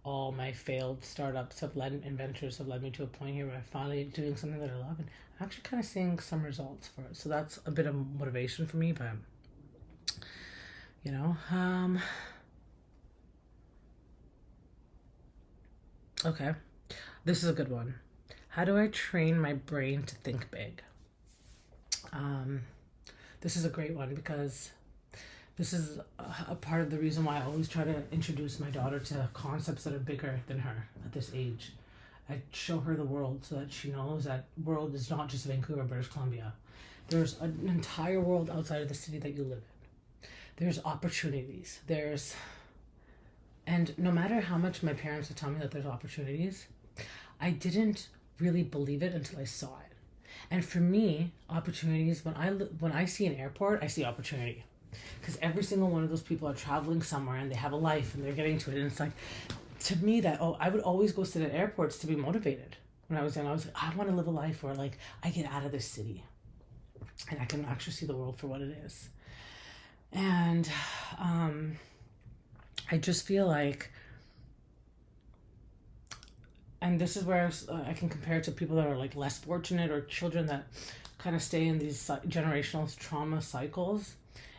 All my failed startups and ventures have led me to a point here where I'm finally doing something that I love and I'm actually kind of seeing some results for it. So that's a bit of motivation for me, but okay, this is a good one. How do I train my brain to think big? This is a great one because this is a part of the reason why I always try to introduce my daughter to concepts that are bigger than her at this age. I show her the world so that she knows that world is not just Vancouver, British Columbia. There's an entire world outside of the city that you live in. There's opportunities. And no matter how much my parents would tell me that there's opportunities, I didn't really believe it until I saw it. And for me, opportunities, when I see an airport, I see opportunity. Because every single one of those people are traveling somewhere and they have a life and they're getting to it. And it's like, to me, I would always go sit at airports to be motivated. When I was young, I was like, I want to live a life where like I get out of this city and I can actually see the world for what it is. And I just feel like, and this is where I can compare it to people that are like less fortunate or children that kind of stay in these generational trauma cycles.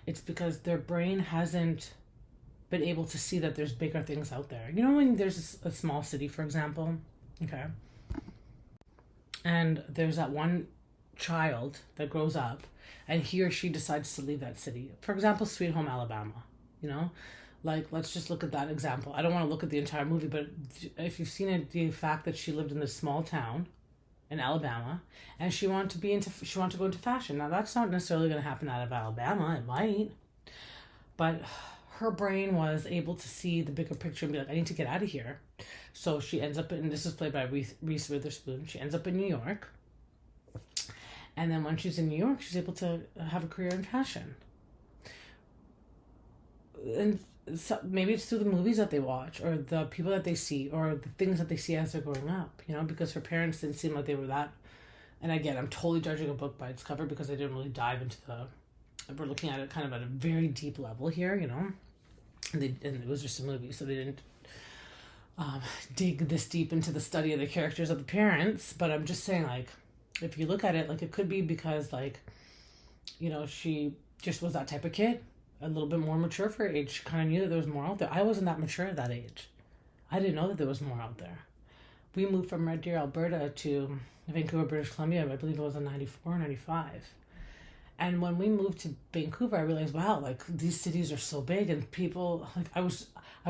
It's because their brain hasn't been able to see that there's bigger things out there. When there's a small city, for example, okay, and there's that one child that grows up and he or she decides to leave that city. For example, Sweet Home Alabama, like, let's just look at that example. I don't want to look at the entire movie, but if you've seen it, the fact that she lived in this small town in Alabama and she wanted to go into fashion. Now, that's not necessarily going to happen out of Alabama. It might. But her brain was able to see the bigger picture and be like, I need to get out of here. So she ends up this is played by Reese Witherspoon. She ends up in New York. And then when she's in New York, she's able to have a career in fashion. And so maybe it's through the movies that they watch or the people that they see or the things that they see as they're growing up, because her parents didn't seem like they were that. And again, I'm totally judging a book by its cover because I didn't really dive into we're looking at it kind of at a very deep level here, and it was just a movie, so they didn't dig this deep into the study of the characters of the parents. But I'm just saying, like, if you look at it, like, it could be because, like, she just was that type of kid, a little bit more mature for her age. She kind of knew that there was more out there. I wasn't that mature at that age. I didn't know that there was more out there. We moved from Red Deer, Alberta to Vancouver, British Columbia, I believe it was in 94, 95. And when we moved to Vancouver, I realized, wow, like, these cities are so big and people, like, I was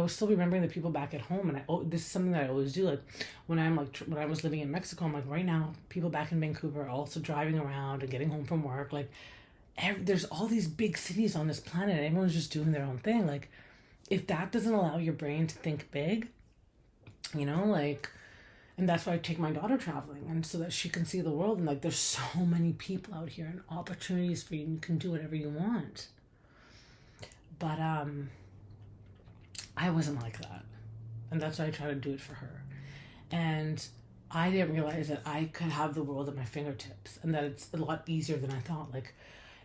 still remembering the people back at home. And this is something that I always do. Like, when I was living in Mexico, I'm like, right now, people back in Vancouver are also driving around and getting home from work. Like, there's all these big cities on this planet and everyone's just doing their own thing. Like, if that doesn't allow your brain to think big, and that's why I take my daughter traveling, and so that she can see the world. And like, there's so many people out here and opportunities for you, and you can do whatever you want. But I wasn't like that, and that's why I try to do it for her. And I didn't realize that I could have the world at my fingertips, and that it's a lot easier than I thought. Like,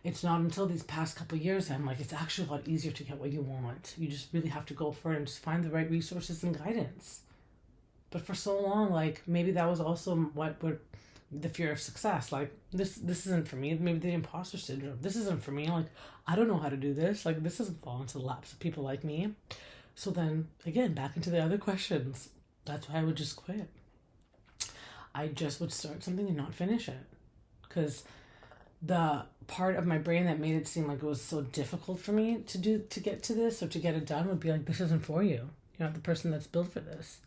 it's not until these past couple of years I'm like, it's actually a lot easier to get what you want. You just really have to go for it and just find the right resources and guidance. But for so long, like, maybe that was also what the fear of success. Like, this isn't for me. Maybe the imposter syndrome. This isn't for me. Like, I don't know how to do this. Like, this doesn't fall into the laps of people like me. So then, again, back into the other questions. That's why I would just quit. I just would start something and not finish it. Because the part of my brain that made it seem like it was so difficult for me to get to this or to get it done would be like, this isn't for you. You're not the person that's built for this.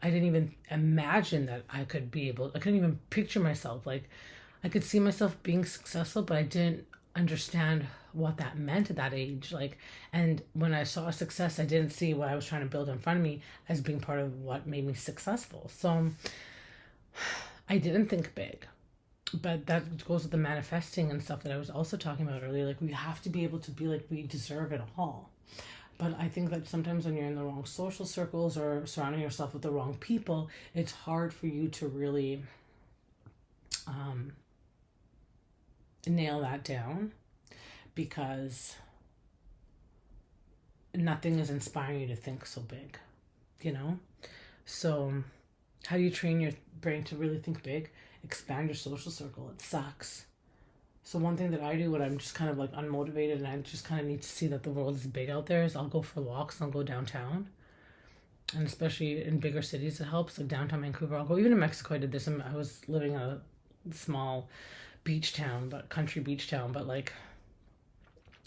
I didn't even imagine that I couldn't even picture myself. Like, I could see myself being successful, but I didn't understand what that meant at that age. Like, and when I saw success, I didn't see what I was trying to build in front of me as being part of what made me successful. So I didn't think big. But that goes with the manifesting and stuff that I was also talking about earlier. Like, we have to be able to be like, we deserve it all. But I think that sometimes when you're in the wrong social circles or surrounding yourself with the wrong people, it's hard for you to really nail that down, because nothing is inspiring you to think so big, you know? So how do you train your brain to really think big? Expand your social circle. It sucks. So one thing that I do when I'm just kind of like unmotivated and I just kind of need to see that the world is big out there is I'll go for walks. I'll go downtown. And especially in bigger cities, it helps. Like downtown Vancouver, I'll go. Even in Mexico, I did this. I was living in a small beach town, but country beach town. But like,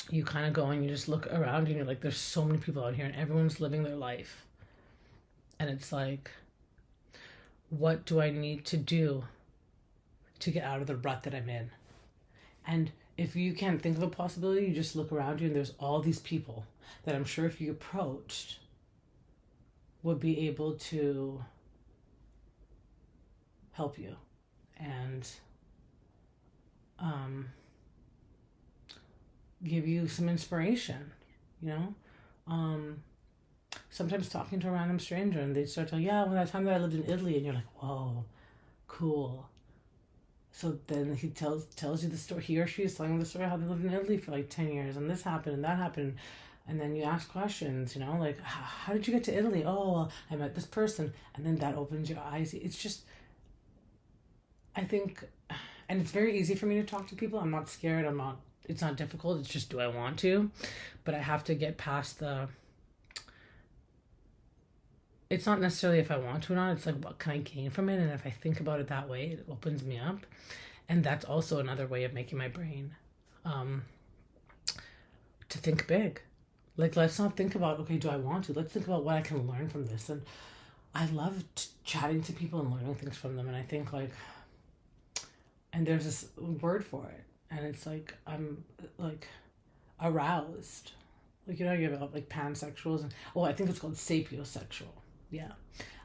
you kind of go and you just look around and you're like, there's so many people out here and everyone's living their life. And it's like, what do I need to do to get out of the rut that I'm in? And if you can't think of a possibility, you just look around you and there's all these people that I'm sure if you approached would be able to help you and give you some inspiration, you know? Sometimes talking to a random stranger and they start telling, yeah, well, that time that I lived in Italy, and you're like, whoa, cool. So then he tells you the story. He or she is telling the story how they lived in Italy for like 10 years and this happened and that happened. And then you ask questions, you know, like, how did you get to Italy? Oh, well, I met this person. And then that opens your eyes. It's just, I think, and it's very easy for me to talk to people. I'm not scared. It's not difficult. It's just, do I want to? But I have to get past it's not necessarily if I want to or not. It's like, what can I gain from it? And if I think about it that way, it opens me up. And that's also another way of making my brain to think big. Like, let's not think about, okay, do I want to? Let's think about what I can learn from this. And I love chatting to people and learning things from them. And I think like, and there's this word for it. And it's like, I'm like aroused. Like, you know, you have like pansexuals and, I think it's called sapiosexual. Yeah.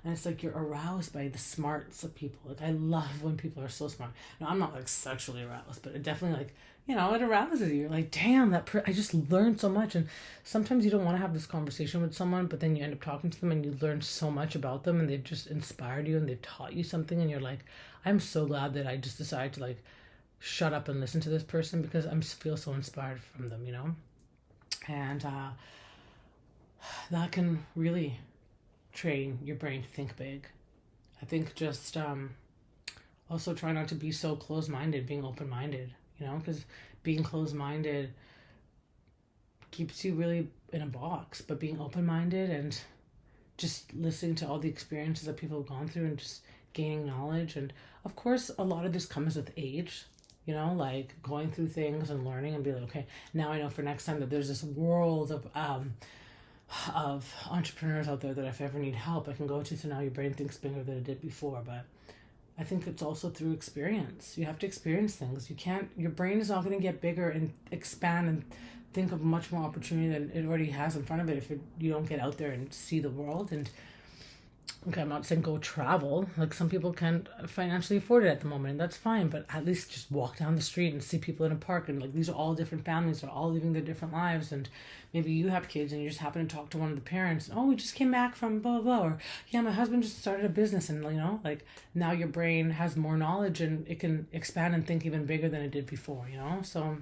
And it's like you're aroused by the smarts of people. Like, I love when people are so smart. No, I'm not like sexually aroused, but it definitely like, you know, it arouses you. You're like, damn, I just learned so much. And sometimes you don't want to have this conversation with someone, but then you end up talking to them and you learn so much about them and they've just inspired you and they've taught you something. And you're like, I'm so glad that I just decided to like shut up and listen to this person because I feel so inspired from them, you know? And that can really train your brain to think big. I think just also try not to be so closed-minded, being open-minded, you know, because being closed-minded keeps you really in a box, but being open-minded and just listening to all the experiences that people have gone through and just gaining knowledge. And of course, a lot of this comes with age, you know, like going through things and learning and be like, okay, now I know for next time that there's this world of entrepreneurs out there that if I ever need help, I can go to. So now your brain thinks bigger than it did before. But I think it's also through experience. You have to experience things. Your brain is not going to get bigger and expand and think of much more opportunity than it already has in front of it if you don't get out there and see the world. And okay, I'm not saying go travel. Like, some people can't financially afford it at the moment, and that's fine. But at least just walk down the street and see people in a park. And like, these are all different families. They're all living their different lives. And maybe you have kids and you just happen to talk to one of the parents. Oh, we just came back from blah, blah, blah. Or, yeah, my husband just started a business. And, you know, like, now your brain has more knowledge and it can expand and think even bigger than it did before, you know? So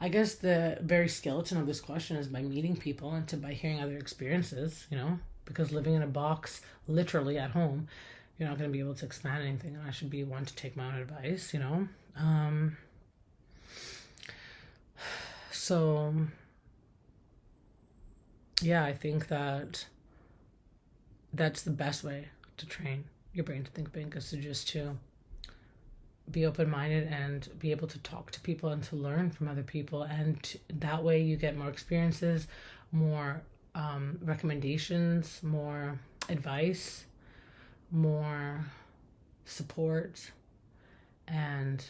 I guess the very skeleton of this question is by meeting people and by hearing other experiences, because living in a box, literally at home, you're not going to be able to expand anything. And I should be one to take my own advice. So, yeah, I think that's the best way to train your brain to think big, is to just to be open-minded and be able to talk to people and to learn from other people, and that way you get more experiences, more recommendations, more advice, more support. And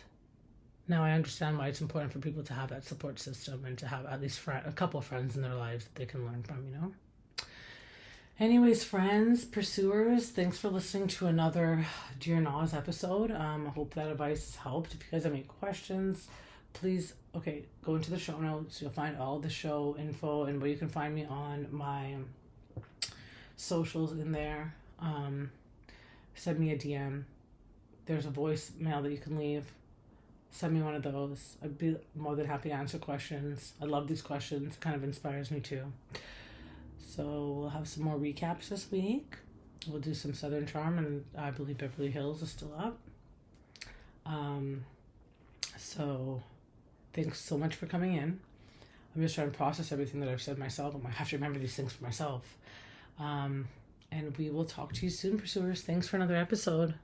now I understand why it's important for people to have that support system and to have at least a couple of friends in their lives that they can learn from. Anyways, friends, pursuers, thanks for listening to another Dear Nas episode. I hope that advice has helped. If you guys have any questions, please, go into the show notes. You'll find all the show info and where you can find me on my socials in there. Send me a DM. There's a voicemail that you can leave. Send me one of those. I'd be more than happy to answer questions. I love these questions. It kind of inspires me too. So we'll have some more recaps this week. We'll do some Southern Charm, and I believe Beverly Hills is still up. So thanks so much for coming in. I'm just trying to process everything that I've said myself. I have to remember these things for myself. And we will talk to you soon, pursuers. Thanks for another episode.